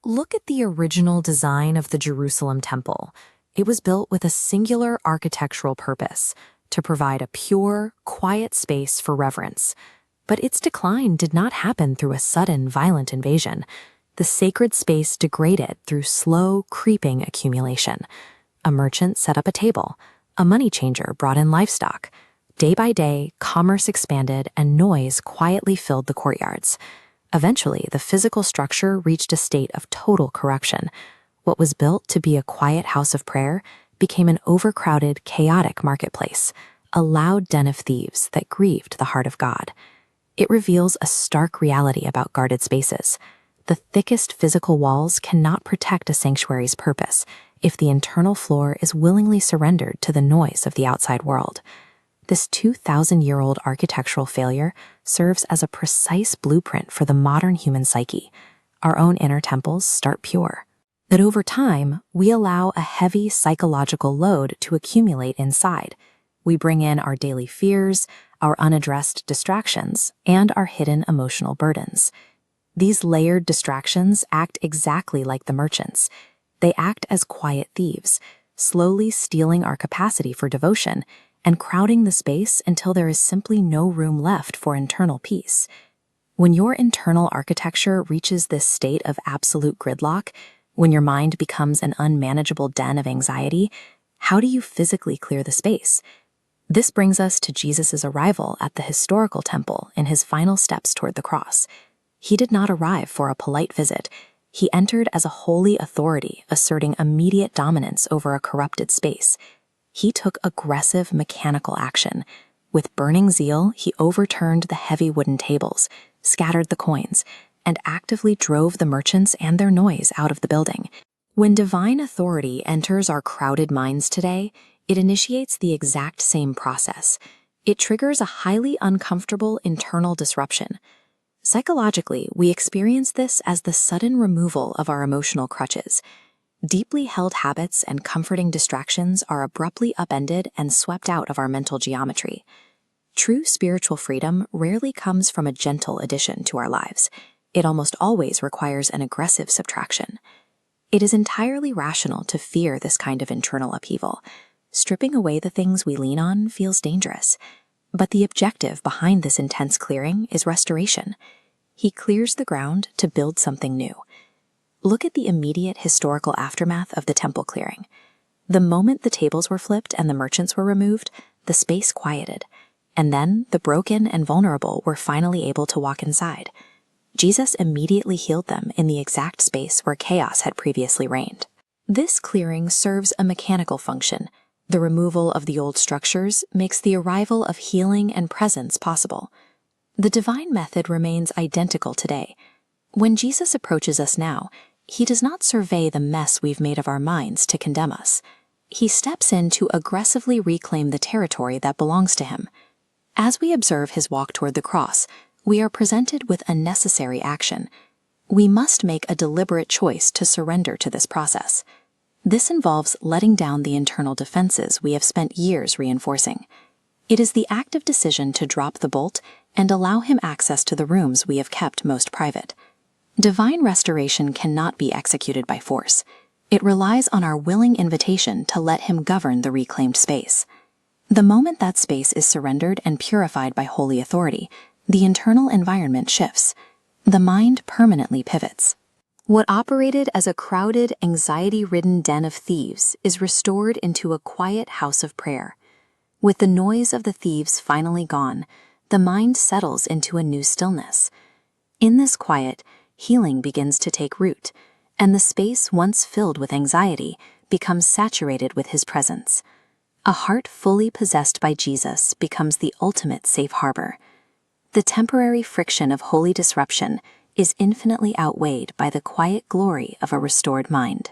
Look at the original design of the Jerusalem temple. It was built with a singular architectural purpose, to provide a pure, quiet space for reverence. But its decline did not happen through a sudden, violent invasion. The sacred space degraded through slow, creeping accumulation. A merchant set up a table. A money changer brought in livestock. Day by day, commerce expanded and noise quietly filled the courtyards. Eventually, the physical structure reached a state of total corruption. What was built to be a quiet house of prayer became an overcrowded, chaotic marketplace, a loud den of thieves that grieved the heart of God. It reveals a stark reality about guarded spaces. The thickest physical walls cannot protect a sanctuary's purpose if the internal floor is willingly surrendered to the noise of the outside world. This 2,000-year-old architectural failure serves as a precise blueprint for the modern human psyche. Our own inner temples start pure. That over time, we allow a heavy psychological load to accumulate inside. We bring in our daily fears, our unaddressed distractions, and our hidden emotional burdens. These layered distractions act exactly like the merchants. They act as quiet thieves, slowly stealing our capacity for devotion and crowding the space until there is simply no room left for internal peace. When your internal architecture reaches this state of absolute gridlock, when your mind becomes an unmanageable den of anxiety, how do you physically clear the space? This brings us to Jesus' arrival at the historical temple in his final steps toward the cross. He did not arrive for a polite visit. He entered as a holy authority, asserting immediate dominance over a corrupted space. He took aggressive mechanical action. With burning zeal, he overturned the heavy wooden tables, scattered the coins, and actively drove the merchants and their noise out of the building. When divine authority enters our crowded minds today, it initiates the exact same process. It triggers a highly uncomfortable internal disruption. Psychologically, we experience this as the sudden removal of our emotional crutches. Deeply held habits and comforting distractions are abruptly upended and swept out of our mental geometry. True spiritual freedom rarely comes from a gentle addition to our lives. It almost always requires an aggressive subtraction. It is entirely rational to fear this kind of internal upheaval. Stripping away the things we lean on feels dangerous. But the objective behind this intense clearing is restoration. He clears the ground to build something new. Look at the immediate historical aftermath of the temple clearing. The moment the tables were flipped and the merchants were removed, the space quieted. And then the broken and vulnerable were finally able to walk inside. Jesus immediately healed them in the exact space where chaos had previously reigned. This clearing serves a mechanical function. The removal of the old structures makes the arrival of healing and presence possible. The divine method remains identical today. When Jesus approaches us now, he does not survey the mess we've made of our minds to condemn us. He steps in to aggressively reclaim the territory that belongs to him. As we observe his walk toward the cross, we are presented with a necessary action. We must make a deliberate choice to surrender to this process. This involves letting down the internal defenses we have spent years reinforcing. It is the active decision to drop the bolt and allow him access to the rooms we have kept most private. Divine restoration cannot be executed by force. It relies on our willing invitation to let him govern the reclaimed space. The moment that space is surrendered and purified by holy authority, the internal environment shifts. The mind permanently pivots. What operated as a crowded, anxiety-ridden den of thieves is restored into a quiet house of prayer. With the noise of the thieves finally gone, the mind settles into a new stillness. In this quiet, healing begins to take root, and the space once filled with anxiety becomes saturated with his presence. A heart fully possessed by Jesus becomes the ultimate safe harbor. The temporary friction of holy disruption is infinitely outweighed by the quiet glory of a restored mind.